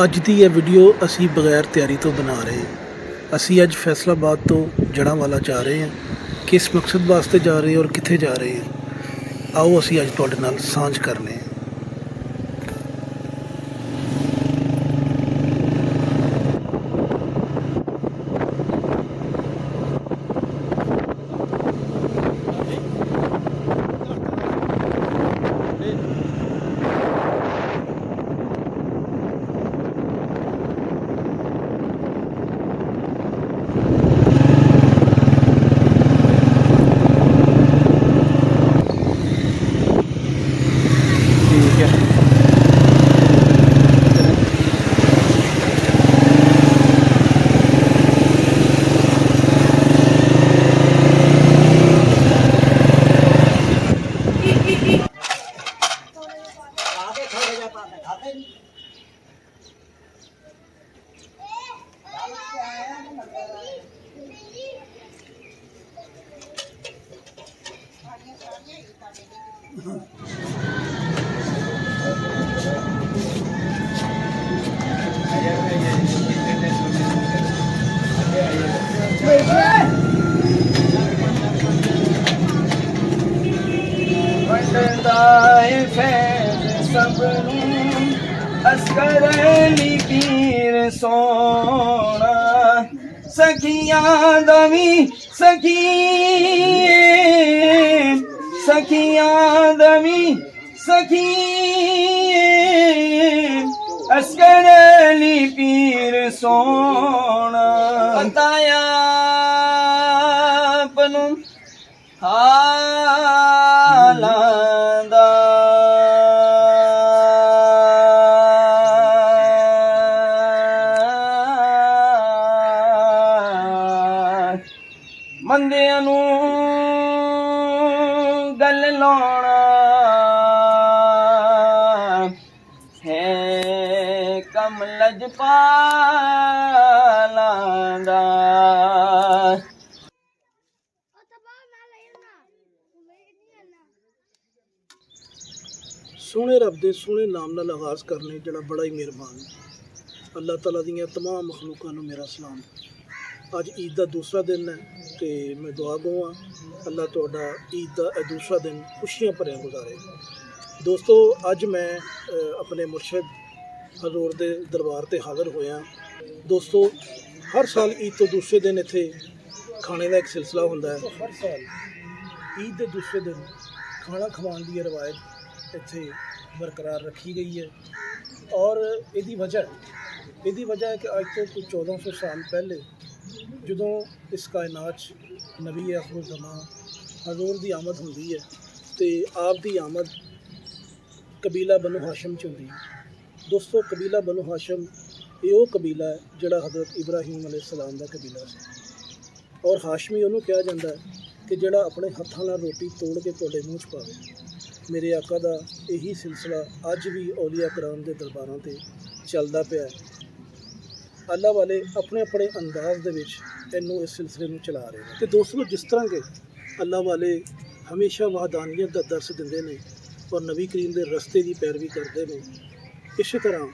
ਅੱਜ ਦੀ ਇਹ ਵੀਡੀਓ ਅਸੀਂ ਬਗੈਰ ਤਿਆਰੀ ਤੋਂ ਬਣਾ ਰਹੇ ਹਾਂ। ਅਸੀਂ ਅੱਜ ਫੈਸਲਾਬਾਦ ਤੋਂ ਜੜ੍ਹਾਂਵਾਲਾ ਜਾ ਰਹੇ ਹਾਂ। ਕਿਸ ਮਕਸਦ ਵਾਸਤੇ ਜਾ ਰਹੇ ਹਾਂ ਔਰ ਕਿੱਥੇ ਜਾ ਰਹੇ ਹਾਂ, ਆਓ ਅਸੀਂ ਅੱਜ ਤੁਹਾਡੇ ਨਾਲ ਸਾਂਝ ਕਰਨੇ ਹਾਂ। ਠੀਕ ਹੈ। असकर अली पीर सोना सखियां दवी सखियां दवी सखी असकर अली पीर सोना बताया पनु हालांदा ਮੰਦਿਆਂ ਨੂੰ ਗੱਲ ਲਾਉਣਾ ਹੈ ਕੰਮ ਲਜਪਾਲਾਂ ਦਾ। ਸੋਹਣੇ ਰੱਬ ਦੇ ਸੋਹਣੇ ਨਾਮ ਨਾਲ ਆਗਾਜ਼ ਕਰਨੇ ਜਿਹੜਾ ਬੜਾ ਹੀ ਮਿਹਰਬਾਨ ਹੈ। ਅੱਲਾਹ ਤਾਲਾ ਦੀਆਂ ਤਮਾਮ ਮਖਲੂਕਾਂ ਨੂੰ ਮੇਰਾ ਸਲਾਮ। ਅੱਜ ਈਦ ਦਾ ਦੂਸਰਾ ਦਿਨ ਹੈ ਤੇ ਮੈਂ ਦੁਆ ਗੋ ਹਾਂ ਅੱਲਾਹ ਤੁਹਾਡਾ ਈਦ ਦਾ ਇਹ ਦੂਸਰਾ ਦਿਨ ਖੁਸ਼ੀਆਂ ਭਰਿਆ ਗੁਜ਼ਾਰੇ। ਦੋਸਤੋ, ਅੱਜ ਮੈਂ ਆਪਣੇ ਮੁਰਸ਼ਿਦ ਹਜ਼ੂਰ ਦੇ ਦਰਬਾਰ ਤੇ ਹਾਜ਼ਰ ਹੋਇਆ। ਦੋਸਤੋ, ਹਰ ਸਾਲ ਈਦ ਤੋਂ ਦੂਸਰੇ ਦਿਨ ਇੱਥੇ ਖਾਣੇ ਦਾ ਇੱਕ ਸਿਲਸਿਲਾ ਹੁੰਦਾ ਹੈ। ਹਰ ਸਾਲ ਈਦ ਦੇ ਦੂਸਰੇ ਦਿਨ ਖਾਣਾ ਖਵਾਉਣ ਦੀ ਰਵਾਇਤ ਇੱਥੇ ਬਰਕਰਾਰ ਰੱਖੀ ਗਈ ਹੈ ਔਰ ਇਹਦੀ ਵਜ੍ਹਾ ਹੈ ਕਿ ਅੱਜ ਤੋਂ ਕੁਝ 1400 ਸਾਲ ਪਹਿਲੇ ਜਦੋਂ ਇਸ ਕਾਇਨਾਤ 'ਚ ਨਬੀ ਆਖਰ ਜ਼ਮਾਂ ਹਜ਼ੂਰ ਦੀ ਆਮਦ ਹੁੰਦੀ ਹੈ ਤੇ ਆਪ ਦੀ ਆਮਦ ਕਬੀਲਾ ਬਨੂ ਹਾਸ਼ਮ 'ਚ ਹੁੰਦੀ ਹੈ। ਦੋਸਤੋ, ਕਬੀਲਾ ਬਨੂ ਹਾਸ਼ਮ ਇਹ ਉਹ ਕਬੀਲਾ ਹੈ ਜਿਹੜਾ ਹਜ਼ਰਤ ਇਬਰਾਹੀਮ अलैहिस्सलाम ਦਾ ਕਬੀਲਾ ਸੀ ਔਰ ਹਾਸ਼ਮੀ ਉਹਨੂੰ ਕਿਹਾ ਜਾਂਦਾ ਹੈ ਕਿ ਜਿਹੜਾ ਆਪਣੇ ਹੱਥਾਂ ਨਾਲ ਰੋਟੀ ਤੋੜ ਕੇ ਤੁਹਾਡੇ ਮੂੰਹ 'ਚ ਪਾਵੇ। ਮੇਰੇ ਆਕਾ ਦਾ ਇਹੀ ਸਿਲਸਿਲਾ ਅੱਜ ਵੀ ਔਲੀਆ ਕਰਾਮ ਦੇ ਦਰਬਾਰਾਂ 'ਤੇ ਚੱਲਦਾ ਪਿਆ ਹੈ। ਅੱਲਾਹ ਵਾਲੇ ਆਪਣੇ ਆਪਣੇ ਅੰਦਾਜ਼ ਦੇ ਵਿੱਚ ਇਹਨੂੰ ਇਸ ਸਿਲਸਿਲੇ ਨੂੰ ਚਲਾ ਰਹੇ ਨੇ। ਤੇ ਦੋਸਤੋ, ਜਿਸ ਤਰ੍ਹਾਂ ਕਿ ਅੱਲਾਹ ਵਾਲੇ ਹਮੇਸ਼ਾ ਵਹਦਾਨੀਅਤ ਦਾ ਦਰਸ ਦਿੰਦੇ ਨੇ ਔਰ ਨਬੀ ਕਰੀਮ ਦੇ ਰਸਤੇ ਦੀ ਪੈਰਵੀ ਕਰਦੇ ਨੇ, ਇਸੇ ਤਰ੍ਹਾਂ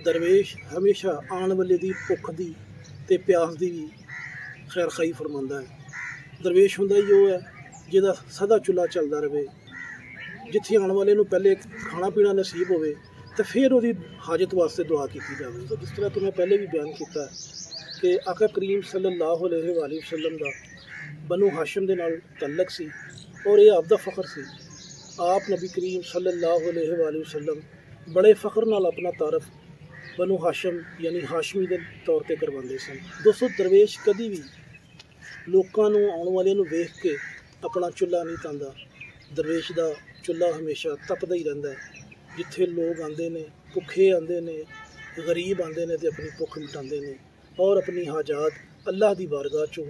ਦਰਵੇਸ਼ ਹਮੇਸ਼ਾ ਆਉਣ ਵਾਲੇ ਦੀ ਭੁੱਖ ਦੀ ਤੇ ਪਿਆਸ ਦੀ ਵੀ ਖੈਰ ਖਾਈ ਫਰਮਾਉਂਦਾ ਹੈ। ਦਰਵੇਸ਼ ਹੁੰਦਾ ਹੀ ਉਹ ਹੈ ਜਿਹਦਾ ਸਦਾ ਚੁੱਲ੍ਹਾ ਚੱਲਦਾ ਰਹੇ, ਜਿੱਥੇ ਆਉਣ ਵਾਲੇ ਨੂੰ ਪਹਿਲੇ ਖਾਣਾ ਪੀਣਾ ਨਸੀਬ ਹੋਵੇ ਤੇ ਫਿਰ ਉਹਦੀ ਹਾਜਤ ਵਾਸਤੇ ਦੁਆ ਕੀਤੀ ਜਾਵੇ। ਜਿਸ ਤਰ੍ਹਾਂ ਕਿ ਮੈਂ ਪਹਿਲੇ ਵੀ ਬਿਆਨ ਕੀਤਾ ਕਿ ਆਕਾ ਕਰੀਮ ਸੱਲੱਲਾਹੁ ਅਲੈਹਿ ਵਸੱਲਮ ਦਾ ਬਨੂ ਹਾਸ਼ਮ ਦੇ ਨਾਲ ਤਅਲਕ ਸੀ ਔਰ ਇਹ ਆਪ ਦਾ ਫਖਰ ਸੀ। ਆਪ ਨਬੀ ਕਰੀਮ ਸੱਲੱਲਾਹੁ ਅਲੈਹਿ ਵਸੱਲਮ ਬੜੇ ਫਖਰ ਨਾਲ ਆਪਣਾ ਤਾਰਫ ਬਨੂ ਹਾਸ਼ਮ ਯਾਨੀ ਹਾਸ਼ਮੀ ਦੇ ਤੌਰ 'ਤੇ ਕਰਵਾਉਂਦੇ ਸਨ। ਦੋਸਤੋ, ਦਰਵੇਸ਼ ਕਦੀ ਵੀ ਲੋਕਾਂ ਨੂੰ ਆਉਣ ਵਾਲਿਆਂ ਨੂੰ ਵੇਖ ਕੇ ਆਪਣਾ ਚੁੱਲ੍ਹਾ ਨਹੀਂ ਤਾਂਦਾ। ਦਰਵੇਸ਼ ਦਾ ਚੁੱਲ੍ਹਾ ਹਮੇਸ਼ਾ ਤਪਦਾ ਹੀ ਰਹਿੰਦਾ ਹੈ। ਜਿੱਥੇ ਲੋਕ ਆਉਂਦੇ ਨੇ, ਭੁੱਖੇ ਆਉਂਦੇ ਨੇ, ਗਰੀਬ ਆਉਂਦੇ ਨੇ ਤੇ ਆਪਣੀ ਭੁੱਖ ਮਿਟਾਉਂਦੇ ਨੇ ਔਰ ਆਪਣੀ ਹਾਜਾਤ ਅੱਲਾਹ ਦੀ ਬਾਰਗਾਹ 'ਚੋਂ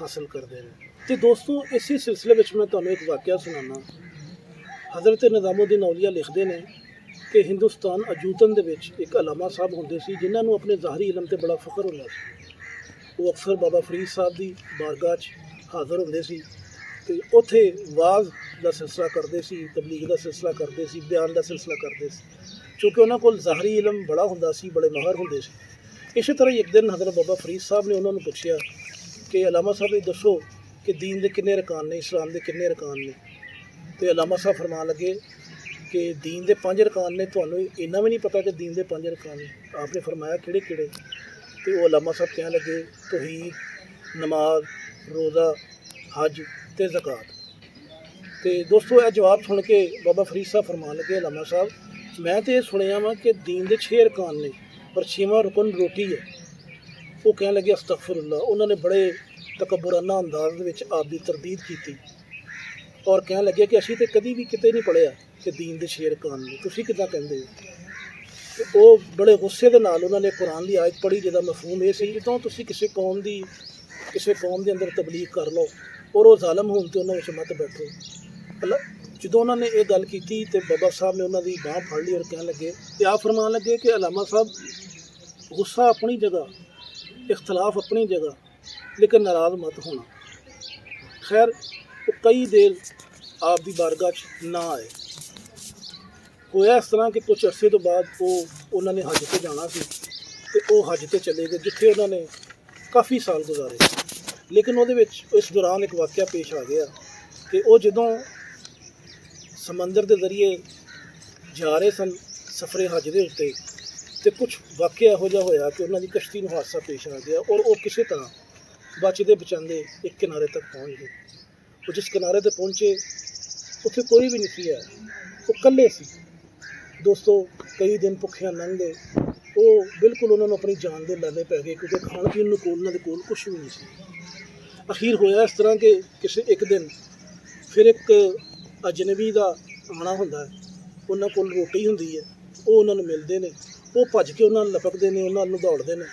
ਹਾਸਲ ਕਰਦੇ ਨੇ। ਤੇ ਦੋਸਤੋ, ਇਸੇ ਸਿਲਸਿਲੇ ਵਿੱਚ ਮੈਂ ਤੁਹਾਨੂੰ ਇੱਕ ਵਾਕਿਆ ਸੁਣਾਉਣਾ। ਹਜ਼ਰਤ ਨਿਜ਼ਾਮੁਦੀਨ ਔਲੀਆ ਲਿਖਦੇ ਨੇ ਕਿ ਹਿੰਦੁਸਤਾਨ ਅਜੂਤਨ ਦੇ ਵਿੱਚ ਇੱਕ ਅਲਾਮਾ ਸਾਹਿਬ ਹੁੰਦੇ ਸੀ ਜਿਨ੍ਹਾਂ ਨੂੰ ਆਪਣੇ ਜ਼ਾਹਰੀ ਇਲਮ 'ਤੇ ਬੜਾ ਫਖਰ ਹੁੰਦਾ ਸੀ। ਉਹ ਅਕਸਰ ਬਾਬਾ ਫਰੀਦ ਸਾਹਿਬ ਦੀ ਬਾਰਗਾਹ 'ਚ ਹਾਜ਼ਰ ਹੁੰਦੇ ਸੀ ਤੇ ਉੱਥੇ ਵਾਜ਼ ਦਾ ਸਿਲਸਿਲਾ ਕਰਦੇ ਸੀ, ਤਬਲੀਗ ਦਾ ਸਿਲਸਿਲਾ ਕਰਦੇ ਸੀ, ਬਿਆਨ ਦਾ ਸਿਲਸਿਲਾ ਕਰਦੇ ਸੀ। ਕਿਉਂਕਿ ਉਹਨਾਂ ਕੋਲ ਜ਼ਾਹਰੀ ਇਲਮ ਬੜਾ ਹੁੰਦਾ ਸੀ, ਬੜੇ ਮਾਹਰ ਹੁੰਦੇ ਸੀ। ਇਸੇ ਤਰ੍ਹਾਂ ਹੀ ਇੱਕ ਦਿਨ ਹਜ਼ਰਤ ਬਾਬਾ ਫਰੀਦ ਸਾਹਿਬ ਨੇ ਉਹਨਾਂ ਨੂੰ ਪੁੱਛਿਆ ਕਿ ਅਲਾਮਾ ਸਾਹਿਬ ਇਹ ਦੱਸੋ ਕਿ ਦੀਨ ਦੇ ਕਿੰਨੇ ਰਕਾਨ ਨੇ, ਇਸਲਾਮ ਦੇ ਕਿੰਨੇ ਰਕਾਨ ਨੇ। ਤੇ ਅਲਾਮਾ ਸਾਹਿਬ ਫਰਮਾਨ ਲੱਗੇ ਕਿ ਦੀਨ ਦੇ 5 ਰਕਾਨ ਨੇ, ਤੁਹਾਨੂੰ ਇੰਨਾ ਵੀ ਨਹੀਂ ਪਤਾ ਕਿ ਦੀਨ ਦੇ 5 ਰਕਾਨ ਨੇ। ਆਪਨੇ ਫਰਮਾਇਆ ਕਿਹੜੇ ਕਿਹੜੇ? ਤੇ ਉਹ ਅਲਾਮਾ ਸਾਹਿਬ ਕਹਿਣ ਲੱਗੇ ਤੌਹੀਦ, ਨਮਾਜ਼, ਰੋਜ਼ਾ, ਹਜ ਤੇ ਜ਼ਕਾਤ। ਤੇ ਦੋਸਤੋ ਇਹ ਜਵਾਬ ਸੁਣ ਕੇ ਬਾਬਾ ਫਰੀਦ ਸਾਹਿਬ ਫਰਮਾਨ ਲੱਗੇ ਅਲਾਮਾ ਸਾਹਿਬ ਮੈਂ ਤਾਂ ਇਹ ਸੁਣਿਆ ਵਾ ਕਿ ਦੀਨ ਦੇ 6 ਰਕਾਨ ਨੇ ਪਰ 6ਵਾਂ ਰੁਕਨ ਰੋਟੀ ਹੈ। ਉਹ ਕਹਿਣ ਲੱਗੇ ਅਸਤਗਫਿਰullah। ਉਹਨਾਂ ਨੇ ਬੜੇ ਤਕਬਰਾਨਾ ਅੰਦਾਜ਼ ਦੇ ਵਿੱਚ ਆਪ ਦੀ ਤਰਦੀਦ ਕੀਤੀ ਔਰ ਕਹਿਣ ਲੱਗੇ ਕਿ ਅਸੀਂ ਤਾਂ ਕਦੀ ਵੀ ਕਿਤੇ ਨਹੀਂ ਪੜ੍ਹਿਆ ਕਿ ਦੀਨ ਦੇ 6 ਰਕਾਨ ਨੇ, ਤੁਸੀਂ ਕਿੱਦਾਂ ਕਹਿੰਦੇ ਹੋ? ਤੇ ਉਹ ਬੜੇ ਗੁੱਸੇ ਦੇ ਨਾਲ ਉਹਨਾਂ ਨੇ ਕੁਰਾਨ ਦੀ ਆਇਤ ਪੜ੍ਹੀ ਜਿਹਦਾ ਮਫਹੂਮ ਇਹ ਸੀ ਜਦੋਂ ਤੁਸੀਂ ਕਿਸੇ ਕੌਮ ਦੇ ਅੰਦਰ ਤਬਲੀਗ ਕਰ ਲਓ ਔਰ ਉਹ ਜ਼ਾਲਮ ਹੋਣ ਤੇ ਉਹਨਾਂ ਵਿੱਚ ਮਤ ਬੈਠੋ। ਜਦੋਂ ਉਹਨਾਂ ਨੇ ਇਹ ਗੱਲ ਕੀਤੀ ਤੇ ਬਾਬਾ ਸਾਹਿਬ ਨੇ ਉਹਨਾਂ ਦੀ ਬਾਂਹ ਫੜ ਲਈ ਔਰ ਕਹਿਣ ਲੱਗੇ ਤੇ ਆਪ ਫਰਮਾਨ ਲੱਗੇ ਕਿ ਅਲਾਮਾ ਸਾਹਿਬ ਗੁੱਸਾ ਆਪਣੀ ਜਗ੍ਹਾ, ਇਖਤਲਾਫ ਆਪਣੀ ਜਗ੍ਹਾ, ਲੇਕਿਨ ਨਾਰਾਜ਼ ਮਤ ਹੋਣਾ। ਖੈਰ ਉਹ ਕਈ ਦੇਰ ਆਪ ਦੀ ਬਾਰਗਾਹ 'ਚ ਨਾ ਆਏ। ਹੋਇਆ ਇਸ ਤਰ੍ਹਾਂ ਕਿ ਕੁਝ ਅਰਸੇ ਤੋਂ ਬਾਅਦ ਉਹਨਾਂ ਨੇ ਹੱਜ 'ਤੇ ਜਾਣਾ ਸੀ ਤੇ ਉਹ ਹੱਜ 'ਤੇ ਚਲੇ ਗਏ ਜਿੱਥੇ ਉਹਨਾਂ ਨੇ ਕਾਫੀ ਸਾਲ ਗੁਜ਼ਾਰੇ। ਲੇਕਿਨ ਉਹਦੇ ਵਿੱਚ ਇਸ ਦੌਰਾਨ ਇੱਕ ਵਾਕਿਆ ਪੇਸ਼ ਆ ਗਿਆ ਕਿ ਉਹ ਜਦੋਂ ਸਮੁੰਦਰ ਦੇ ਜ਼ਰੀਏ ਜਾ ਰਹੇ ਸਨ ਸਫ਼ਰੇ ਹੱਜ ਦੇ ਉੱਤੇ ਤੇ ਕੁਝ ਵਾਕਿਆ ਇਹੋ ਜਿਹਾ ਹੋਇਆ ਕਿ ਉਹਨਾਂ ਦੀ ਕਸ਼ਤੀ ਨੂੰ ਹਾਦਸਾ ਪੇਸ਼ ਆ ਗਿਆ ਔਰ ਉਹ ਕਿਸੇ ਤਰ੍ਹਾਂ ਬਚਦੇ ਬਚਾਉਂਦੇ ਇੱਕ ਕਿਨਾਰੇ ਤੱਕ ਪਹੁੰਚ ਗਏ। ਉਹ ਜਿਸ ਕਿਨਾਰੇ ਤੇ ਪਹੁੰਚੇ ਉੱਥੇ ਕੋਈ ਵੀ ਨਹੀਂ ਸੀ ਹੈ, ਉਹ ਇਕੱਲੇ ਸੀ। ਦੋਸਤੋ ਕਈ ਦਿਨ ਭੁੱਖਿਆਂ ਲੰਘ ਗਏ। ਉਹ ਬਿਲਕੁਲ ਉਹਨਾਂ ਨੂੰ ਆਪਣੀ ਜਾਨ ਦੇ ਲਾਲੇ ਪੈ ਗਏ ਕਿਉਂਕਿ ਖਾਣ ਪੀਣ ਨੂੰ ਉਹਨਾਂ ਦੇ ਕੋਲ ਕੁਛ ਵੀ ਨਹੀਂ ਸੀ। ਅਖੀਰ ਹੋਇਆ ਇਸ ਤਰ੍ਹਾਂ ਕਿ ਕਿਸੇ ਇੱਕ ਦਿਨ ਫਿਰ ਇੱਕ ਅਜਨਬੀ ਦਾ ਆਉਣਾ ਹੁੰਦਾ ਹੈ, ਉਹਨਾਂ ਕੋਲ ਰੋਟੀ ਹੁੰਦੀ ਹੈ, ਉਹ ਉਹਨਾਂ ਨੂੰ ਮਿਲਦੇ ਨੇ, ਉਹ ਭੱਜ ਕੇ ਉਹਨਾਂ ਨੂੰ ਲਪਕਦੇ ਨੇ, ਉਹਨਾਂ ਨੂੰ ਦੌੜਦੇ ਨੇ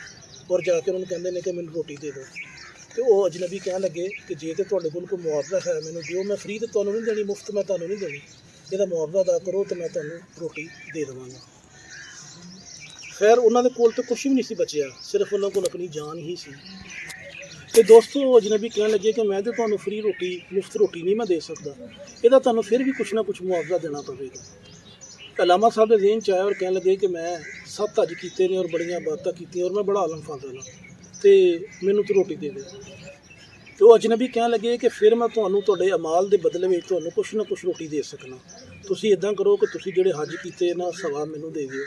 ਔਰ ਜਾ ਕੇ ਉਹਨਾਂ ਨੂੰ ਕਹਿੰਦੇ ਨੇ ਕਿ ਮੈਨੂੰ ਰੋਟੀ ਦੇ ਦਿਓ। ਤੇ ਉਹ ਅਜਨਬੀ ਕਹਿਣ ਲੱਗੇ ਕਿ ਜੇ ਤਾਂ ਤੁਹਾਡੇ ਕੋਲ ਕੋਈ ਮੁਆਵਜ਼ਾ ਹੈ ਮੈਨੂੰ ਦਿਓ, ਮੈਂ ਫ੍ਰੀ ਤਾਂ ਤੁਹਾਨੂੰ ਨਹੀਂ ਦੇਣੀ, ਮੁਫਤ ਮੈਂ ਤੁਹਾਨੂੰ ਨਹੀਂ ਦੇਣੀ, ਇਹਦਾ ਮੁਆਵਜ਼ਾ ਅਦਾ ਕਰੋ ਤੇ ਮੈਂ ਤੁਹਾਨੂੰ ਰੋਟੀ ਦੇ ਦੇਵਾਂਗਾ। ਖੈਰ ਉਹਨਾਂ ਦੇ ਕੋਲ ਤਾਂ ਕੁਛ ਵੀ ਨਹੀਂ ਸੀ ਬਚਿਆ, ਸਿਰਫ ਉਹਨਾਂ ਕੋਲ ਆਪਣੀ ਜਾਨ ਹੀ ਸੀ। ਤੇ ਦੋਸਤੋ ਅਜਨਬੀ ਕਹਿਣ ਲੱਗੇ ਕਿ ਮੈਂ ਤਾਂ ਤੁਹਾਨੂੰ ਫ੍ਰੀ ਰੋਟੀ, ਮੁਫਤ ਰੋਟੀ ਨਹੀਂ ਮੈਂ ਦੇ ਸਕਦਾ, ਇਹਦਾ ਤੁਹਾਨੂੰ ਫਿਰ ਵੀ ਕੁਛ ਨਾ ਕੁਛ ਮੁਆਵਜ਼ਾ ਦੇਣਾ ਪਵੇਗਾ। ਅਲਾਮਾ ਸਾਹਿਬ ਦੇ ਜ਼ਿਹਨ 'ਚ ਆਇਆ ਔਰ ਕਹਿਣ ਲੱਗੇ ਕਿ ਮੈਂ 7 ਹੱਜ ਕੀਤੇ ਨੇ ਔਰ ਬੜੀਆਂ ਇਬਾਦਤਾਂ ਕੀਤੀਆਂ ਔਰ ਮੈਂ ਬੜਾ ਆਲਮ ਫਾਜ਼ਲ ਹਾਂ ਤੇ ਮੈਨੂੰ ਤਾਂ ਰੋਟੀ ਦੇ ਦੇ। ਤੇ ਉਹ ਅਜਨਬੀ ਕਹਿਣ ਲੱਗੇ ਕਿ ਫਿਰ ਮੈਂ ਤੁਹਾਨੂੰ ਤੁਹਾਡੇ ਅਮਾਲ ਦੇ ਬਦਲੇ ਵਿੱਚ ਤੁਹਾਨੂੰ ਕੁਛ ਨਾ ਕੁਛ ਰੋਟੀ ਦੇ ਸਕਣਾ। ਤੁਸੀਂ ਇੱਦਾਂ ਕਰੋ ਕਿ ਤੁਸੀਂ ਜਿਹੜੇ ਹੱਜ ਕੀਤੇ ਨਾ ਸਵਾਬ ਮੈਨੂੰ ਦੇ ਦਿਓ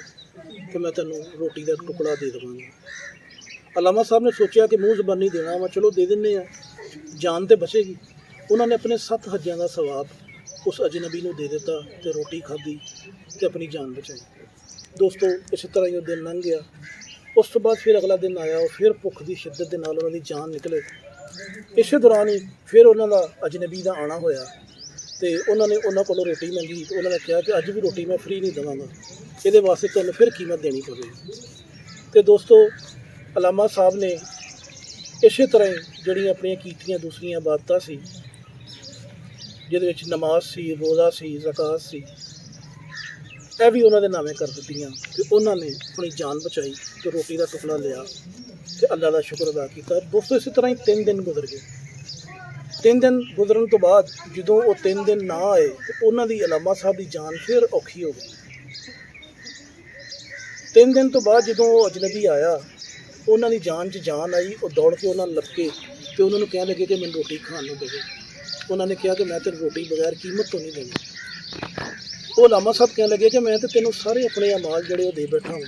ਕਿ ਮੈਂ ਤੁਹਾਨੂੰ ਰੋਟੀ ਦਾ ਇੱਕ ਟੁਕੜਾ ਦੇ ਦੇਵਾਂਗਾ। ਅਲਾਮਾ ਸਾਹਿਬ ਨੇ ਸੋਚਿਆ ਕਿ ਮੂੰਹ ਜ਼ਬਾਨੀ ਦੇਣਾ ਵਾ, ਚਲੋ ਦੇ ਦਿੰਦੇ ਆ, ਜਾਨ ਤੇ ਬਚੇਗੀ। ਉਹਨਾਂ ਨੇ ਆਪਣੇ 7 ਹੱਜਾਂ ਦਾ ਸਵਾਬ ਉਸ ਅਜਨਬੀ ਨੂੰ ਦੇ ਦਿੱਤਾ ਤੇ ਰੋਟੀ ਖਾਧੀ ਤੇ ਆਪਣੀ ਜਾਨ ਬਚਾਈ। ਦੋਸਤੋ ਇਸੇ ਤਰ੍ਹਾਂ ਹੀ ਉਹ ਦਿਨ ਲੰਘ ਗਿਆ। ਉਸ ਤੋਂ ਬਾਅਦ ਫਿਰ ਅਗਲਾ ਦਿਨ ਆਇਆ, ਉਹ ਫਿਰ ਭੁੱਖ ਦੀ ਸ਼ਿੱਦਤ ਦੇ ਨਾਲ ਉਹਨਾਂ ਦੀ ਜਾਨ ਨਿਕਲੇ। ਇਸੇ ਦੌਰਾਨ ਹੀ ਫਿਰ ਉਹਨਾਂ ਦਾ ਅਜਨਬੀ ਦਾ ਆਉਣਾ ਹੋਇਆ ਤੇ ਉਹਨਾਂ ਨੇ ਉਹਨਾਂ ਕੋਲੋਂ ਰੋਟੀ ਮੰਗੀ ਤੇ ਉਹਨਾਂ ਨੇ ਕਿਹਾ ਕਿ ਅੱਜ ਵੀ ਰੋਟੀ ਮੈਂ ਫ੍ਰੀ ਨਹੀਂ ਦੇਵਾਂਗਾ, ਇਹਦੇ ਵਾਸਤੇ ਤੁਹਾਨੂੰ ਫਿਰ ਕੀਮਤ ਦੇਣੀ ਪਵੇਗੀ। ਤੇ ਦੋਸਤੋ ਅਲਾਮਾ ਸਾਹਿਬ ਨੇ ਇਸੇ ਤਰ੍ਹਾਂ ਹੀ ਜਿਹੜੀਆਂ ਆਪਣੀਆਂ ਕੀਤੀਆਂ ਦੂਸਰੀਆਂ ਇਬਾਦਤਾਂ ਸੀ ਜਿਹਦੇ ਵਿੱਚ ਨਮਾਜ਼ ਸੀ, ਰੋਜ਼ਾ ਸੀ, ਜ਼ਕਾਤ ਸੀ, ਇਹ ਵੀ ਉਹਨਾਂ ਦੇ ਨਾਵੇਂ ਕਰ ਦਿੱਤੀਆਂ ਤੇ ਉਹਨਾਂ ਨੇ ਆਪਣੀ ਜਾਨ ਬਚਾਈ ਤੇ ਰੋਟੀ ਦਾ ਟੁਕੜਾ ਲਿਆ ਤੇ ਅੱਲਾ ਦਾ ਸ਼ੁਕਰ ਅਦਾ ਕੀਤਾ। ਦੋਸਤੋ ਇਸੇ ਤਰ੍ਹਾਂ ਹੀ 3 ਦਿਨ ਗੁਜ਼ਰ ਗਏ। 3 ਦਿਨ ਗੁਜ਼ਰਨ ਤੋਂ ਬਾਅਦ ਜਦੋਂ ਉਹ 3 ਦਿਨ ਨਾ ਆਏ ਤੇ ਉਹਨਾਂ ਦੀ ਅਲਾਮਾ ਸਾਹਿਬ ਦੀ ਜਾਨ ਫਿਰ ਔਖੀ ਹੋ ਗਈ। 3 ਦਿਨ ਤੋਂ ਬਾਅਦ ਜਦੋਂ ਉਹ ਅਜਨਬੀ ਆਇਆ ਉਹਨਾਂ ਦੀ ਜਾਨ 'ਚ ਜਾਨ ਆਈ। ਉਹ ਦੌੜ ਕੇ ਉਹਨਾਂ ਨੂੰ ਲੱਭੇ ਤੇ ਉਹਨਾਂ ਨੂੰ ਕਹਿਣ ਲੱਗੇ ਕਿ ਮੈਨੂੰ ਰੋਟੀ ਖਾਣ ਨੂੰ ਦੇਵੇ। ਉਹਨਾਂ ਨੇ ਕਿਹਾ ਕਿ ਮੈਂ ਤੈਨੂੰ ਰੋਟੀ ਬਗੈਰ ਕੀਮਤ ਤੋਂ ਨਹੀਂ ਦੇਣੀ। ਉਹ ਅਲਾਮਾ ਸਾਹਿਬ ਕਹਿਣ ਲੱਗੇ ਕਿ ਮੈਂ ਤਾਂ ਤੈਨੂੰ ਸਾਰੇ ਆਪਣੇ ਅਮਾਲ ਜਿਹੜੇ ਉਹ ਦੇ ਬੈਠਾ ਹਾਂ,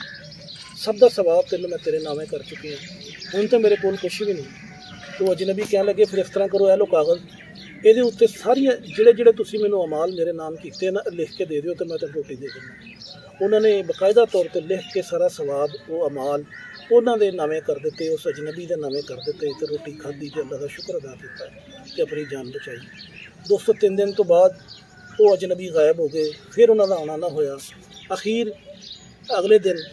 ਸਭ ਦਾ ਸਵਾਬ ਤੈਨੂੰ ਮੈਂ ਤੇਰੇ ਨਾਵੇਂ ਕਰ ਚੁੱਕੀ ਹਾਂ, ਹੁਣ ਤਾਂ ਮੇਰੇ ਕੋਲ ਕੁਛ ਵੀ ਨਹੀਂ। तो अजनबी कहने लगे फिर इस तरह करो, लो कागज़, ये उत्ते सारिया जेड़े तुसीं मैनूं अमाल मेरे नाम कीते ना लिख के दे दिओ तो मैं तैनूं रोटी दे देना। उन्होंने बाकायदा तौर पर लिख के सारा सवाब वो अमाल उन्होंने नामे कर दिते, उस अजनबी के नामे कर दिते तो रोटी खाधी तो अल्लाह का शुक्र अदा किया कि अपनी जान बचाई। 203 दिन तो बाद वो अजनबी गायब हो गए, फिर उन्होंने आना ना होया। अखीर अगले दिन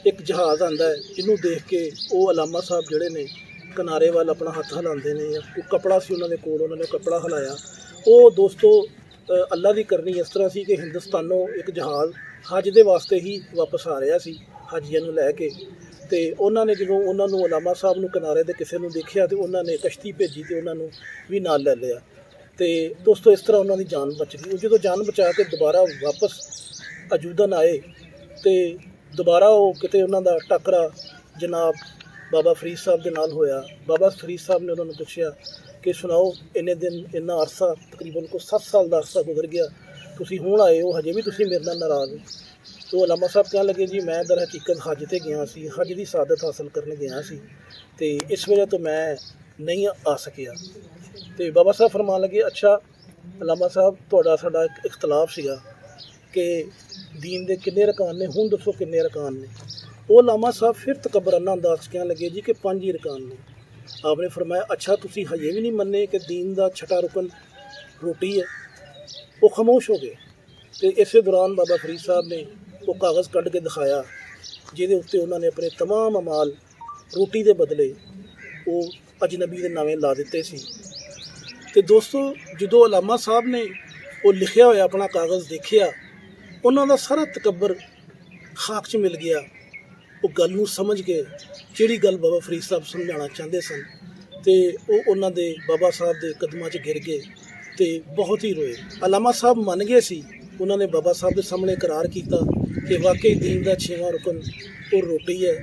एक जहाज़ आता है जिन्हों देख के वो अलामा साहब जोड़े ने किनारे वाल अपना हथ हिलाते हैं, कोई कपड़ा से उन्होंने कोल, उन्होंने कपड़ा हिलाया। वो दोस्तों अल्लाह की करनी इस तरह सी कि हिंदुस्तानों एक जहाज़ हज के वास्ते ही वापस आ रहा सी हाजियां नूं लैके, तो उन्होंने जो उन्होंने अलामा साहब नूं किनारे दे किसी नूं देखिया तो उन्होंने कश्ती भेजी तो उन्होंने भी नाल लै लिया। ਤੇ ਦੋਸਤੋ ਇਸ ਤਰ੍ਹਾਂ ਉਹਨਾਂ ਦੀ ਜਾਨ ਬਚ ਗਈ। ਉਹ ਜਦੋਂ ਜਾਨ ਬਚਾ ਕੇ ਦੁਬਾਰਾ ਵਾਪਸ ਅਜੂਦਨ ਆਏ ਤੇ ਦੁਬਾਰਾ ਉਹ ਕਿਤੇ ਉਹਨਾਂ ਦਾ ਟੱਕਰਾ ਜਨਾਬ ਬਾਬਾ ਫਰੀਦ ਸਾਹਿਬ ਦੇ ਨਾਲ ਹੋਇਆ। ਬਾਬਾ ਫਰੀਦ ਸਾਹਿਬ ਨੇ ਉਹਨਾਂ ਨੂੰ ਪੁੱਛਿਆ ਕਿ ਸੁਣਾਓ, ਇੰਨੇ ਦਿਨ ਇੰਨਾ ਅਰਸਾ ਤਕਰੀਬਨ ਕੋਈ 7 ਸਾਲ ਦਾ ਅਰਸਾ ਗੁਜ਼ਰ ਗਿਆ, ਤੁਸੀਂ ਹੁਣ ਆਏ ਹੋ, ਹਜੇ ਵੀ ਤੁਸੀਂ ਮੇਰੇ ਨਾਲ ਨਾਰਾਜ਼ ਹੋ। तो अलामा साहब कहने लगे जी मैं दर हकीकत हज ते गया सी, हज की सादत हासिल करने गया सी ते इस वजह तो मैं नहीं आ सकिया। तो बाबा साहब फरमान लगे अच्छा अलामा साहब तुहाडा साडा इख्तलाफ सीगा कि दीन दे किन्ने रकान ने, हुण दसो किन्ने रकान ने। वो अलामा साहब फिर तकबराना अंदाज कहने लगे जी कि 5 ही रकान ने। आपने फरमाया अच्छा तुसी हजे भी नहीं मन्ने कि दीन का छठा रुकन रोटी है। वो खामोश हो गए। तो इस दौरान बाबा फरीद साहब ने वो कागज़ कढ़ के दिखाया जिहदे उत्ते उन्होंने अपने तमाम अमाल रोटी के बदले वो अजनबी के नावें ला दिते सी। ते दोस्तों जो अलामा साहब ने वो लिखिया होया अपना कागज़ देखिया, उन्हों का सारा तकबर खाक च मिल गया। वो गल नूं समझ के जिहड़ी गल बाबा फरीद साहब समझाना चाहते सन ते वो उन्हां दे बाबा साहब के कदमां च गिर गए ते बहुत ही रोए। अलामा साहब मन गए सी। उन्होंने बाबा साहब के सामने इकरार किया कि वाकई दीन का 6वां रुकन वो रोटी है।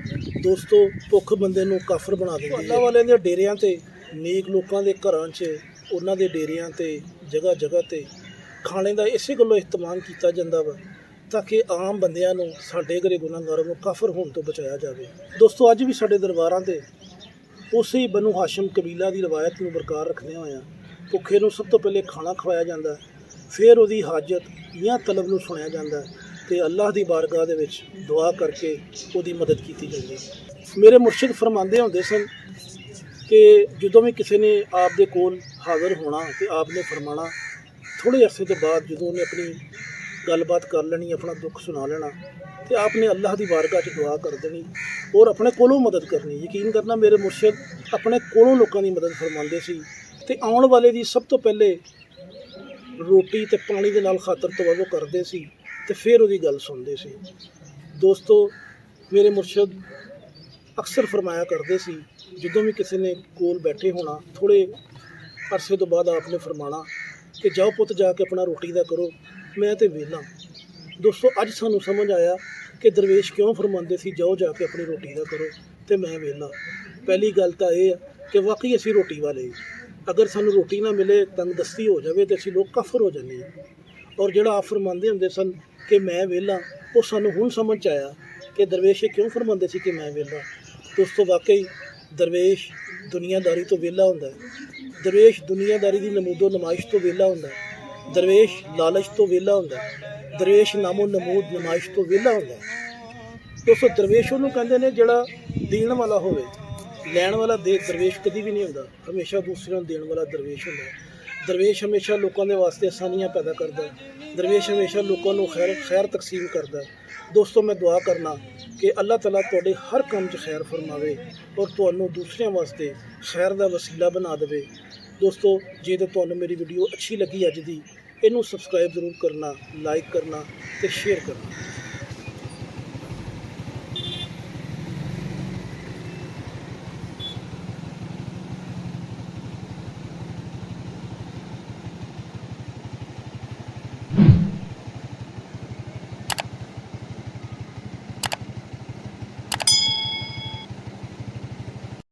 दोस्तों भुख बंदे नूं काफर बना देंदी है। अल्लाह वाले दे डेरियां ते नेक लोकां दे घरां च उन्हां दे डेरियां ते जगह जगह ते खाने का इसे गल्लों इस्तेमाल किया जाता वा ताकि आम बंदियां नूं साडे घरे गुनाहगारां नूं काफर होने तो बचाया जाए। दोस्तों अज भी साडे दरबारां ते उस ही बनु हाशिम कबीला की रवायत नूं बरकरार रखदे होया भुखे नूं सब तो पहले खाना खवाया जाता, फिर उसदी हाजत या तलब नूं सुनिया जाता ते अल्लाह की बारगाह दे विच दुआ करके उसदी मदद की जाती। मेरे मुर्शिद फरमाते होंदे सन कि जदों भी किसी ने आप दे कोल हाज़र होना तो आपने फरमाना, थोड़े अरसे के बाद जो उन्हें अपनी गलबात कर लेनी, अपना दुख सुना लेना तो आपने अल्लाह की बारगाह च दुआ कर देनी और अपने कोलों मदद करनी। यकीन करना मेरे मुर्शिद अपने कोलों लोगों की मदद फरमाते सी ते आउण वाले दी सब तो पहले रोटी ते पानी के नाल खातर तवज्जो करते सी ते फिर उसदी गल सुनते सी। दोस्तों मेरे मुर्शिद अक्सर फरमाया करते सी जदों भी किसी ने कोल बैठे होना, थोड़े अरसे तो बाद आपने फरमाना कि जाओ पुत जाके अपना रोटी दा करो, मैं तो वेला। दोस्तों अज सानू समझ आया कि दरवेश क्यों फरमाते सी जाओ जाके अपनी रोटी दा करो तो मैं वेला। पहली गल तो यह है कि वाकई असी रोटी वाले, अगर सानू रोटी ना मिले तंगदस्ती हो जाए तो असी लोग काफर हो जाते हैं। और जोड़ा आप फरमाते होंगे सन कि मैं वेला, वो सानू हुण समझ आया कि दरवेश क्यों फरमाते सी कि मैं वेला। दोस्तों वाकई दरवेश दुनियादारी तो वेला होंदा है, दरवेश दुनियादारी की नमूदो नमाइश तो वेला होंदा है, दरवेश लालच तो वेला होंदा है, दरवेश नामो नमूद नमाइश तो वेला होंदा है। दोस्तों दरवेश उन्होंने कहते हैं जोड़ा देण वाला होवे, लैण वाला दरवेश कभी भी नहीं होंदा, हमेशा दूसरों देण वाला दरवेश होंदा है। दरवेश हमेशा लोगों के वास्ते आसानियां पैदा करता है, दरवेश हमेशा लोगों को खैर तकसीम करता है। दोस्तों मैं दुआ करना कि अल्लाह ताला तुहाडे हर काम च खैर फरमावे और तुहानू दूसरों वास्ते खैर का वसीला बना देवे। दोस्तों जे तो तुहानू मेरी वीडियो अच्छी लगी अज दी, इनू सबसक्राइब जरूर करना, लाइक करना ते शेयर करना।